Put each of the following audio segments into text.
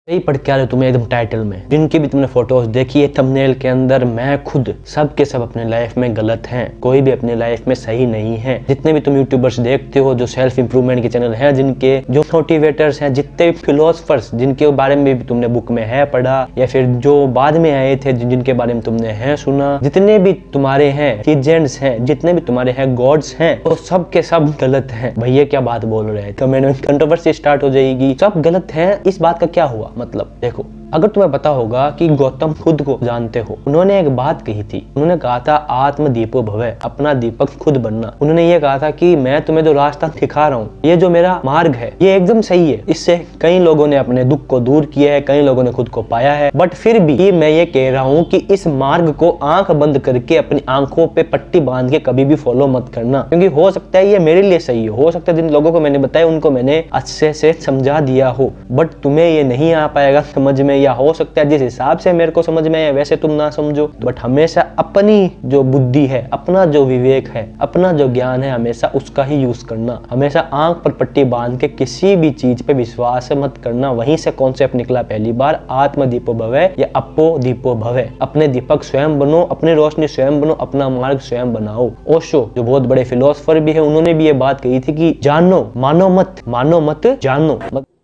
यही पढ़ के आ रहे हो तुम्हें एकदम टाइटल में, जिनकी भी तुमने फोटोज देखी है थंबनेल के अंदर, मैं खुद सब के सब अपने लाइफ में गलत हैं, कोई भी अपनी लाइफ में सही नहीं है। जितने भी तुम यूट्यूबर्स देखते हो जो सेल्फ इंप्रूवमेंट के चैनल हैं, जिनके जो मोटिवेटर्स हैं, जितने भी फिलोसफर्स जिनके बारे में भी तुमने बुक में है पढ़ा या फिर जो बाद में आए थे जिनके बारे में तुमने है सुना, जितने भी तुम्हारे हैं लीजेंड्स हैं, जितने भी तुम्हारे हैं गॉड्स हैं, वो सब के सब गलत हैं। भैया क्या बात बोल रहे हैं, कमेंट में कंट्रोवर्सी स्टार्ट हो जाएगी, सब गलत है। इस बात का क्या हुआ मतलब, देखो अगर तुम्हें पता होगा कि गौतम खुद को जानते हो, उन्होंने एक बात कही थी, उन्होंने कहा था आत्म दीपो भवे, अपना दीपक खुद बनना। उन्होंने ये कहा था कि मैं तुम्हें जो रास्ता दिखा रहा हूँ, ये जो मेरा मार्ग है ये एकदम सही है, इससे कई लोगों ने अपने दुख को दूर किया है, कई लोगों ने खुद को पाया है, बट फिर भी मैं ये कह रहा हूँ कि इस मार्ग को आंख बंद करके अपनी आंखों पे पट्टी बांध के कभी भी फॉलो मत करना, क्योंकि हो सकता है ये मेरे लिए सही हो सकता है जिन लोगों को मैंने बताया उनको मैंने अच्छे से समझा दिया हो, बट तुम्हें ये नहीं आ पाएगा समझ में, या हो सकता है जिस हिसाब से मेरे को समझ में आया वैसे तुम ना समझो। बट हमेशा अपनी जो बुद्धि है, अपना जो विवेक है, अपना जो ज्ञान है, हमेशा उसका ही यूज करना। हमेशा आंख पर पट्टी बांध के किसी भी चीज पे विश्वास मत करना। वहीं से कॉन्सेप्ट निकला पहली बार, आत्म दीपो भवे या अपो दीपो भवे। अपने दीपक स्वयं बनो, अपनी रोशनी स्वयं बनो, अपना मार्ग स्वयं बनाओ। ओशो जो बहुत बड़े फिलोसफर भी है, उन्होंने भी ये बात कही थी कि जानो मानो मत, मानो मत जानो,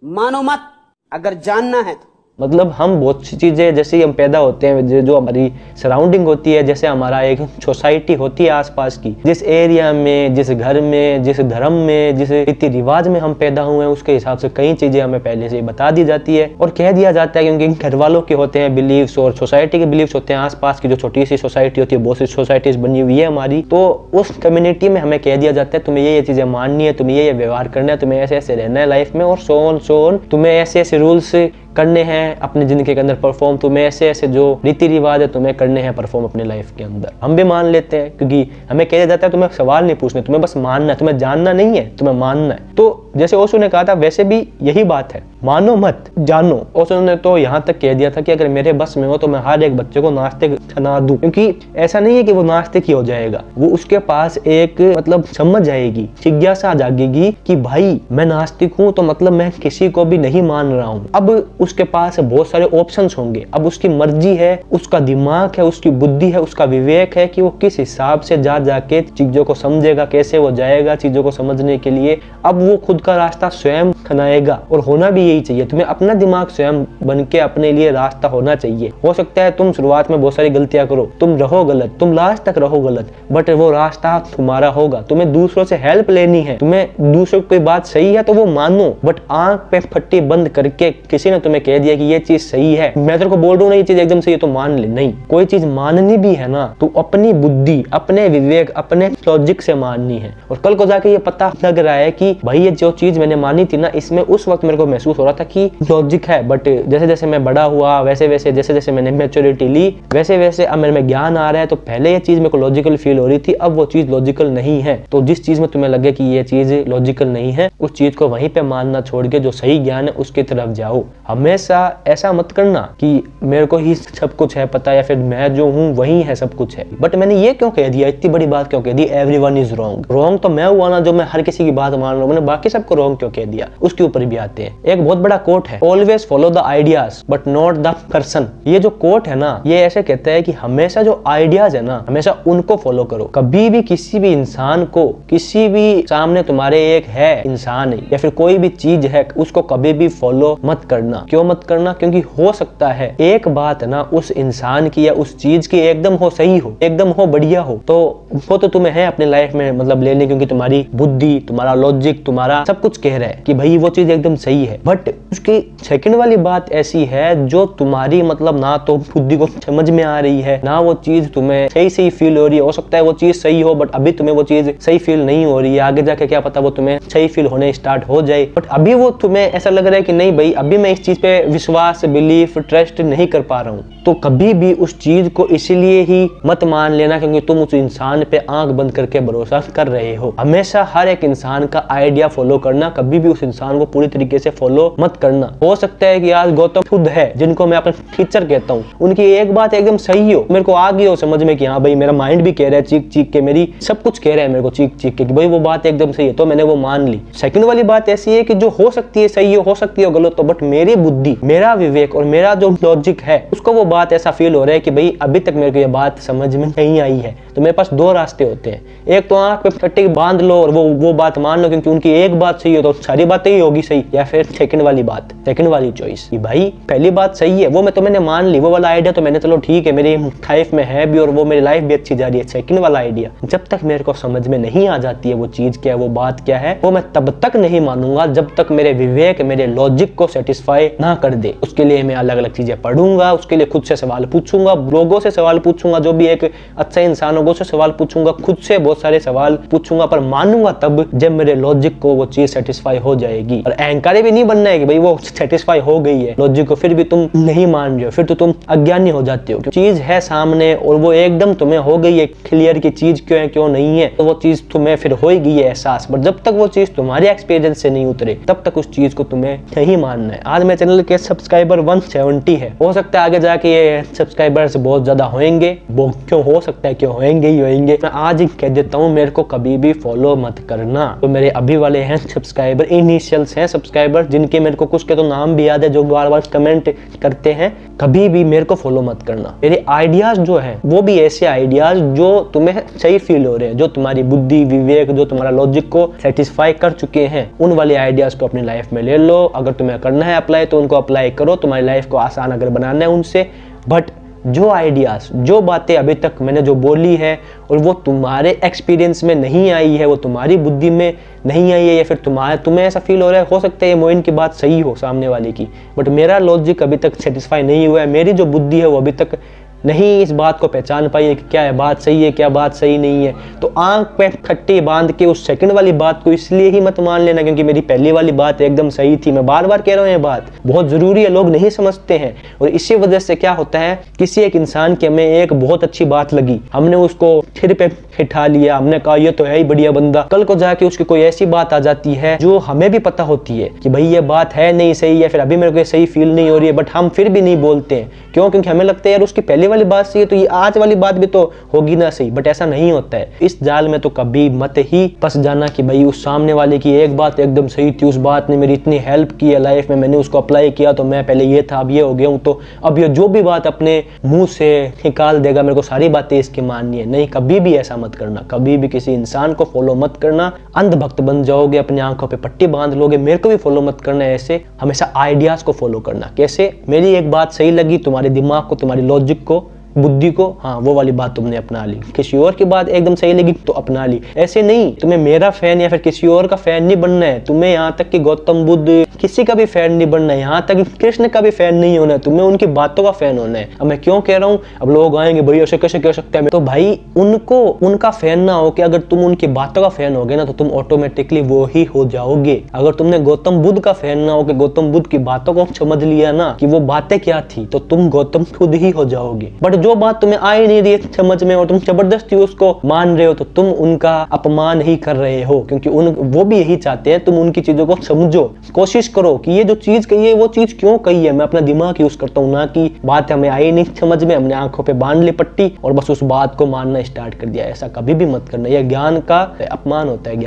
मानो मत अगर जानना है तो। मतलब हम बहुत सी चीजें जैसे हम पैदा होते हैं, जो हमारी सराउंडिंग होती है, जैसे हमारा एक सोसाइटी होती है आसपास की, जिस एरिया में, जिस घर में, जिस धर्म में, जिस रीति रिवाज में हम पैदा हुए हैं, उसके हिसाब से कई चीजें हमें पहले से बता दी जाती है और कह दिया जाता है, क्योंकि घर वालों के होते हैं बिलीव्स और सोसाइटी के बिलीव्स होते हैं। आसपास की जो छोटी सी सोसाइटी होती है, बहुत सी सोसाइटीज बनी हुई है हमारी, तो उस कम्युनिटी में हमें कह दिया जाता है तुम्हें ये चीजें माननी है, तुम्हें ये व्यवहार करना है, तुम्हें ऐसे ऐसे रहना है लाइफ में, और सो ऑन तुम्हें ऐसे ऐसे रूल्स करने हैं अपनी जिंदगी के अंदर परफॉर्म, तुम्हें ऐसे ऐसे जो रीति रिवाज है तुम्हें करने हैं परफॉर्म अपने लाइफ के अंदर। हम भी मान लेते हैं, क्योंकि हमें कहा जाता है तुम्हें सवाल नहीं पूछने, तुम्हें बस मानना है, तुम्हें जानना नहीं है, तुम्हें मानना है। तो जैसे ओशो ने कहा था वैसे भी यही बात है, मानो मत जानो। ओशो ने तो यहाँ तक कह दिया था कि अगर मेरे बस में हो तो मैं हर एक बच्चे को नास्तिक बना दूं, क्योंकि ऐसा नहीं है कि वो नास्तिक ही हो जाएगा, वो उसके पास एक मतलब समझ आएगी, जिज्ञासा जागेगी कि भाई मैं नास्तिक हूँ तो मतलब मैं किसी को भी नहीं मान रहा हूँ। अब उसके पास बहुत सारे ऑप्शंस होंगे, अब उसकी मर्जी है, उसका दिमाग है, उसकी बुद्धि है, उसका विवेक है कि वो किस हिसाब से जाके चीजों को समझेगा, कैसे वो जाएगा चीजों को समझने के लिए। अब वो खुद का रास्ता स्वयं बनाएगा, और होना भी यही चाहिए। तुम्हें अपना दिमाग स्वयं बन के अपने लिए रास्ता होना चाहिए। हो सकता है तुम शुरुआत में बहुत सारी गलतियां करो, तुम रहो गलत, तुम लास्ट तक रहो गलत, बट वो रास्ता तुम्हारा होगा। तुम्हें दूसरों से हेल्प लेनी है, तुम्हें दूसरों की कोई बात सही है तो वो मानो, बट आंख पे पट्टी बंद करके किसी ने तुम्हें कह दिया कि ये चीज सही है, मैं तेरे को बोल रहा हूँ ना ये चीज एकदम सही है तो मान ले। नहीं, कोई चीज माननी भी है ना तो अपनी बुद्धि, अपने विवेक, अपने लॉजिक से माननी है। और कल को जाके ये पता लग रहा है कि भाई ये जो चीज मैंने मानी थी ना, इसमें उस वक्त मेरे को महसूस हो रहा था कि लॉजिक है, बट जैसे जैसे मैं बड़ा हुआ, वैसे वैसे जैसे जैसे मैंने मैच्योरिटी ली, वैसे वैसे अब मेरे में ज्ञान आ रहा है। तो पहले ये चीज मेरे को लॉजिकल फील हो रही थी, अब वो चीज लॉजिकल नहीं है। तो जिस चीज में तुम्हें लगे कि ये चीज लॉजिकल नहीं है, उस चीज को वहीं पे मानना छोड़ के जो सही ज्ञान है उसकी तरफ जाओ। हमेशा ऐसा मत करना कि मेरे को ही सब कुछ है पता, या फिर मैं जो हूँ वही है सब कुछ है। बट मैंने ये क्यों कह दिया, इतनी बड़ी बात क्यों कह दी, एवरीवन इज रॉन्ग। रॉन्ग तो मैं हुआ ना जो मैं हर किसी की बात मान रहा हूँ, मैंने बाकी सबको रॉन्ग क्यों कह दिया, उसके ऊपर भी आते हैं। एक बहुत बड़ा कोट है, always follow the ideas but not the person. ये जो कोट है ना, ये ऐसे कहता है कि हमेशा जो आइडियाज है ना, हमेशा उनको फॉलो करो। कभी भी किसी भी इंसान को, किसी भी सामने तुम्हारे एक है इंसान है या फिर कोई भी चीज है, उसको कभी भी फॉलो मत करना। क्यों मत करना, क्योंकि हो सकता है एक बात ना उस इंसान की या उस चीज की एकदम हो सही हो, एकदम हो बढ़िया हो, तो वो तो तुम्हें है अपने लाइफ में मतलब लेने, क्योंकि तुम्हारी बुद्धि, तुम्हारा लॉजिक, तुम्हारा सब कुछ कह रहा है कि भाई वो चीज एकदम सही है। बट उसकी सेकंड वाली बात ऐसी है जो तुम्हारी मतलब ना तो बुद्धि को समझ में आ रही है, ना वो चीज तुम्हें सही फील हो रही है। हो सकता है वो चीज सही हो बट अभी तुम्हें वो चीज सही फील नहीं हो रही है, आगे जाके क्या पता वो तुम्हें सही फील होने स्टार्ट हो जाए। बट अभी वो तुम्हें ऐसा लग रहा है कि नहीं भाई अभी मैं इस चीज पे विश्वास, बिलीफ, ट्रस्ट नहीं कर पा रहा हूँ, तो कभी भी उस चीज को इसलिए ही मत मान लेना क्योंकि तुम उस इंसान पे आंख बंद करके भरोसा कर रहे हो। हमेशा हर एक इंसान का आइडिया फॉलो करना, कभी भी उस इंसान को पूरी तरीके से फॉलो फॉलो मत करना। हो सकता है कि आज गौतम खुद है, जिनको मैं अपना टीचर कहता हूँ, उनकी एक बात एकदम सही हो, मेरे को आ गई हो समझ में कि हाँ भाई मेरा माइंड भी कह रहा है चीख चीख के, मेरी सब कुछ कह रहा है मेरे को चीख चीख के कि भाई वो बात एकदम सही है, तो मैंने वो मान ली। सेकंड वाली बात ऐसी है कि जो हो सकती है सही हो सकती है गलत हो, बट मेरी बुद्धि, मेरा विवेक और मेरा जो लॉजिक है उसको वो बात ऐसा फील हो रहा है कि भाई अभी तक मेरे को ये बात समझ में नहीं आई है। तो मेरे पास दो रास्ते होते हैं, एक तो आंख पे पट्टी बांध लो और वो बात मान लो क्योंकि उनकी एक बात सही हो तो सारी बातें ही होगी सही, या फिर सेकंड वाली बात, सेकंड वाली चॉइस कि भाई पहली बात सही है, वो मैं तो मैंने मान ली, वो वाला आइडिया तो मैंने चलो ठीक है मेरी लाइफ में है भी और वो मेरी लाइफ भी अच्छी जा रही है। सेकंड वाला आइडिया जब तक मेरे को समझ में नहीं आ जाती है वो चीज क्या है, वो बात क्या है, वो मैं तब तक नहीं मानूंगा जब तक मेरे विवेक, मेरे लॉजिक को सेटिस्फाई ना कर दे। उसके लिए मैं अलग अलग चीजें पढ़ूंगा, उसके लिए खुद से सवाल पूछूंगा, लोगों से सवाल पूछूंगा, जो भी एक अच्छा इंसान होगा उससे सवाल पूछूंगा, खुद से बहुत सारे सवाल पूछूंगा, पर मानूंगा तब जब मेरे लॉजिक को वो चीज सेटिस्फाई हो जाएगी। और अहंकारी भी नहीं बनना है कि भाई वो सेटिस्फाई हो गई है लॉजिक को, फिर भी तुम नहीं मान रहे हो, फिर तो तुम अज्ञानी हो जाते हो। चीज है सामने और वो एकदम तुम्हें हो गई है क्लियर की चीज क्यों है क्यों नहीं है, तो वो चीज तुम्हें फिर हो गई है एहसास, बट जब तक वो चीज तुम्हारे एक्सपीरियंस से नहीं उतरे तब तक उस चीज को तुम्हें नहीं मानना है। आज मेरे चैनल के सब्सक्राइबर 170 है, हो सकता है आगे जाके ये सब्सक्राइबर्स बहुत ज्यादा होंगे, वो क्यों हो सकता है, क्यों होंगे ही होंगे। मैं आज ही कह देता हूँ मेरे को कभी भी फॉलो मत करना। तो मेरे अभी वाले हैं सब्सक्राइबर, इनिशियल्स हैं सब्सक्राइबर, जिनके मेरे को कुछ के तो नाम भी याद है, जो बार बार कमेंट करते हैं, कभी भी मेरे को फॉलो मत करना। मेरे आइडियाज जो हैं वो भी ऐसे आइडियाज जो तुम्हें सही फील हो रहे हैं, जो तुम्हारी बुद्धि विवेक, जो तुम्हारा लॉजिक को सेटिस्फाई कर चुके हैं, उन वाले आइडियाज को अपनी लाइफ में ले लो। अगर तुम्हें करना है अप्लाई तो उनको अप्लाई करो, तुम्हारी लाइफ को आसान अगर बनाना है उनसे। बट जो आइडियाज, जो बातें अभी तक मैंने जो बोली है और वो तुम्हारे एक्सपीरियंस में नहीं आई है, वो तुम्हारी बुद्धि में नहीं आई है, या फिर तुम्हें ऐसा फील हो रहा है, हो सकता है मोइन की बात सही हो सामने वाले की, बट मेरा लॉजिक अभी तक सेटिस्फाई नहीं हुआ है, मेरी जो बुद्धि है वो अभी तक नहीं इस बात को पहचान पाई है कि क्या है बात सही है क्या बात सही नहीं है, तो आंख पे खट्टी बांध के उस सेकंड वाली बात को इसलिए ही मत मान लेना क्योंकि मेरी पहली वाली बात एकदम सही थी। मैं बार बार कह रहा हूँ ये बात बहुत जरूरी है, लोग नहीं समझते हैं। और इसी वजह से क्या होता है, किसी एक इंसान की हमें एक बहुत अच्छी बात लगी, हमने उसको सिर पे हिठा लिया, हमने कहा ये तो है ही बढ़िया बंदा, कल को जाके उसकी कोई ऐसी बात आ जाती है जो हमें भी पता होती है कि भाई ये बात है नहीं सही, या फिर अभी मेरे को सही फील नहीं हो रही है, बट हम फिर भी नहीं बोलते हैं। क्यों? क्योंकि हमें लगता है यार उसकी पहले वाली बात सही है तो ये आज वाली बात भी तो होगी ना सही, बट ऐसा नहीं होता है। इस जाल में तो कभी मत ही फंस जाना कि भाई उस सामने वाले की एक बात एकदम सही थी, उस बात ने मेरी इतनी हेल्प की है लाइफ में, मैंने उसको अप्लाई किया तो मैं पहले ये था अब ये हो गया हूँ, तो अब ये जो भी बात अपने मुंह से निकाल देगा मेरे को सारी बातें इसकी माननी है। नहीं, कभी भी ऐसा मत करना, कभी भी किसी इंसान को फॉलो मत करना, अंधभक्त बन जाओगे, अपनी आंखों पे पट्टी बांध लोगे। मेरे को भी फॉलो मत करना ऐसे, हमेशा आइडियाज को फॉलो करना। कैसे? मेरी एक बात सही लगी, तुम्हारे दिमाग को, तुम्हारी लॉजिक को, बुद्धि को, हाँ वो वाली बात तुमने अपना ली। किसी और की बात एकदम सही लगी तो अपना ली। ऐसे नहीं, तुम्हें मेरा फैन या फिर किसी और का फैन नहीं बनना है, तुम्हें यहाँ तक कि गौतम बुद्ध किसी का भी फैन नहीं बनना है, यहाँ तक कृष्ण का भी फैन नहीं होना है, तुम्हें उनकी बातों का फैन होना है। अब मैं क्यों कह रहा हूँ, अब लोग आएंगे भाई ऐसे कैसे कह सकते हैं, तो भाई उनको उनका फैन ना हो कि अगर तुम उनकी बातों का फैन होगे ना तो तुम ऑटोमेटिकली वो ही हो जाओगे। अगर तुमने गौतम बुद्ध का फैन ना हो कि गौतम बुद्ध की बातों को समझ लिया ना कि वो बातें क्या थी, तो तुम गौतम खुद ही हो जाओगे। बट जो बात तुम्हें आ ही नहीं रही है समझ में और तुम जबरदस्ती उसको मान रहे हो, तो तुम उनका अपमान ही कर रहे हो, क्योंकि वो भी यही चाहते हैं तुम उनकी चीजों को समझो। कोशिश करो कि ये जो चीज कही है वो चीज क्यों कही है, मैं अपना दिमाग यूज करता हूँ, ना कि बात हमें आई नहीं समझ में, हमने आंखों पे बांध ली पट्टी और बस उस बात को मानना स्टार्ट कर दिया। ऐसा कभी भी मत करना, यह ज्ञान का अपमान होता है।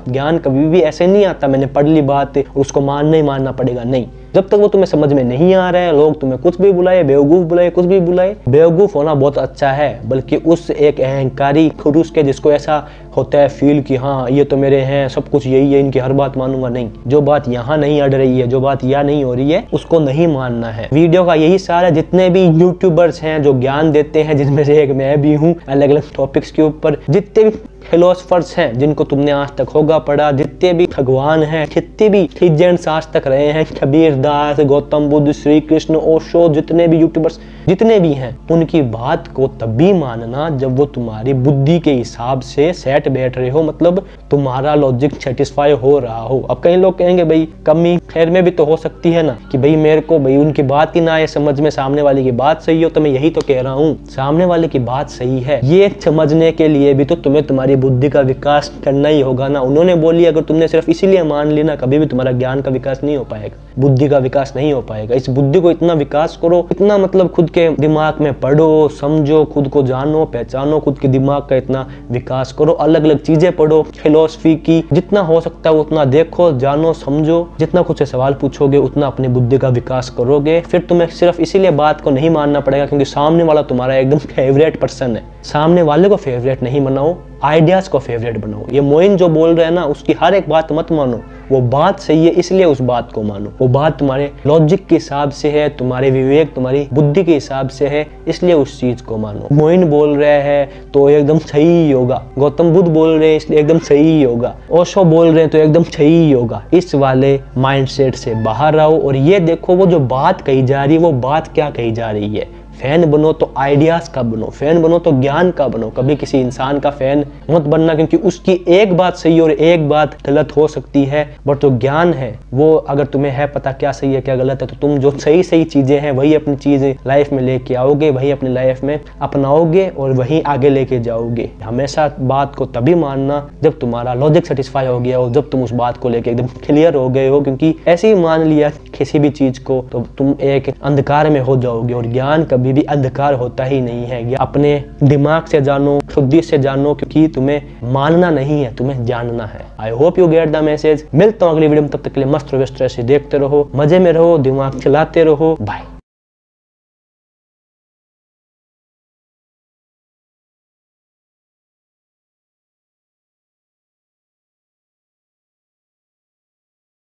ज्ञान कभी भी ऐसे नहीं आता मैंने पढ़ ली बात और उसको मानना ही मानना पड़ेगा, नहीं। जब तक वो तुम्हें समझ में नहीं आ रहा है, लोग तुम्हें कुछ भी बुलाए, बेवकूफ बुलाए, कुछ भी बुलाए, बेवकूफ होना बहुत अच्छा है, बल्कि उस एक अहंकारी खुरूस के जिसको ऐसा होता है फील कि हाँ ये तो मेरे हैं, सब कुछ यही है, इनकी हर बात मानूंगा, नहीं। जो बात यहाँ नहीं अड़ रही है, जो बात यहाँ नहीं हो रही है, उसको नहीं मानना है। वीडियो का यही सारा, जितने भी यूट्यूबर्स हैं जो ज्ञान देते हैं, जिसमें से एक मैं भी हूँ, अलग अलग टॉपिक्स के ऊपर, जितने भी फिलोसफर्स हैं जिनको तुमने आज तक होगा पढ़ा, जितने भी भगवान हैं, जितने भी लीजेंड्स आज तक रहे हैं, कबीर दास, गौतम बुद्ध, श्री कृष्ण, ओशो, जितने भी यूट्यूबर्स जितने भी हैं, उनकी बात को तभी मानना जब वो तुम्हारी बुद्धि के हिसाब से सेट बैठ रहे हो, मतलब तुम्हारा लॉजिक सेटिस्फाई हो रहा हो। अब कई लोग कहेंगे भाई कमी खैर में भी तो हो सकती है ना, कि भाई मेरे को भाई उनकी बात ही ना आए समझ में, सामने वाले की बात सही हो, तो मैं यही तो कह रहा हूँ, सामने वाले की बात सही है ये समझने के लिए भी तो तुम्हें तुम्हारी तुम्हारी बुद्धि का विकास करना ही होगा ना। उन्होंने बोली अगर तुमने सिर्फ इसीलिए मान ली ना, कभी भी तुम्हारा ज्ञान का विकास नहीं हो पाएगा, बुद्धि का विकास नहीं हो पाएगा। इस बुद्धि को इतना विकास करो, इतना मतलब खुद के दिमाग में पढ़ो, समझो, खुद को जानो, पहचानो, खुद के दिमाग का इतना विकास करो, अलग अलग चीजें पढ़ो, फिलोसफी की जितना हो सकता है उतना देखो, जानो, समझो, जितना खुद से सवाल पूछोगे उतना अपनी बुद्धि का विकास करोगे। फिर तुम्हें सिर्फ इसीलिए बात को नहीं मानना पड़ेगा क्योंकि सामने वाला तुम्हारा एकदम फेवरेट पर्सन है। सामने वाले को फेवरेट नहीं बनाओ, आइडियाज को फेवरेट बनाओ। ये मोइन जो बोल रहे हैं ना, उसकी हर एक बात मत मानो, वो बात सही है इसलिए उस बात को मानो, वो बात तुम्हारे लॉजिक के हिसाब से है, तुम्हारे विवेक, तुम्हारी बुद्धि के हिसाब से है, इसलिए उस चीज को मानो। मोइन बोल रहे हैं तो एकदम सही ही होगा, गौतम बुद्ध बोल रहे हैं इसलिए एकदम सही ही होगा, ओशो बोल रहे हैं तो एकदम सही ही होगा। इस वाले माइंडसेट से बाहर आओ और ये देखो वो जो बात कही जा रही है वो बात क्या कही जा रही है। फैन बनो तो आइडियाज का बनो, फैन बनो तो ज्ञान का बनो। कभी किसी इंसान का फैन मत बनना क्योंकि उसकी एक बात सही और एक बात गलत हो सकती है, बट जो ज्ञान है वो अगर तुम्हें है पता क्या सही है क्या गलत है, तो तुम जो सही सही चीजें हैं वही अपनी चीजें लाइफ में लेके आओगे, वही अपनी लाइफ में अपनाओगे और वही आगे लेके जाओगे। हमेशा बात को तभी मानना जब तुम्हारा लॉजिक सेटिस्फाई हो गया हो, जब तुम उस बात को लेके एकदम क्लियर हो गए हो, क्योंकि ऐसे ही मान लिया किसी भी चीज को तो तुम एक अंधकार में हो जाओगे। और ज्ञान कभी भी अंधकार होता ही नहीं है। अपने दिमाग से जानो, शुद्धि से जानो, क्योंकि तुम्हें मानना नहीं है, तुम्हें जानना है। I hope you get the message. मिलता हूँ अगली वीडियो में, तब तक के लिए मस्त रहो, इस तरह से देखते रहो, मजे में रहो, दिमाग चलाते रहो। बाय।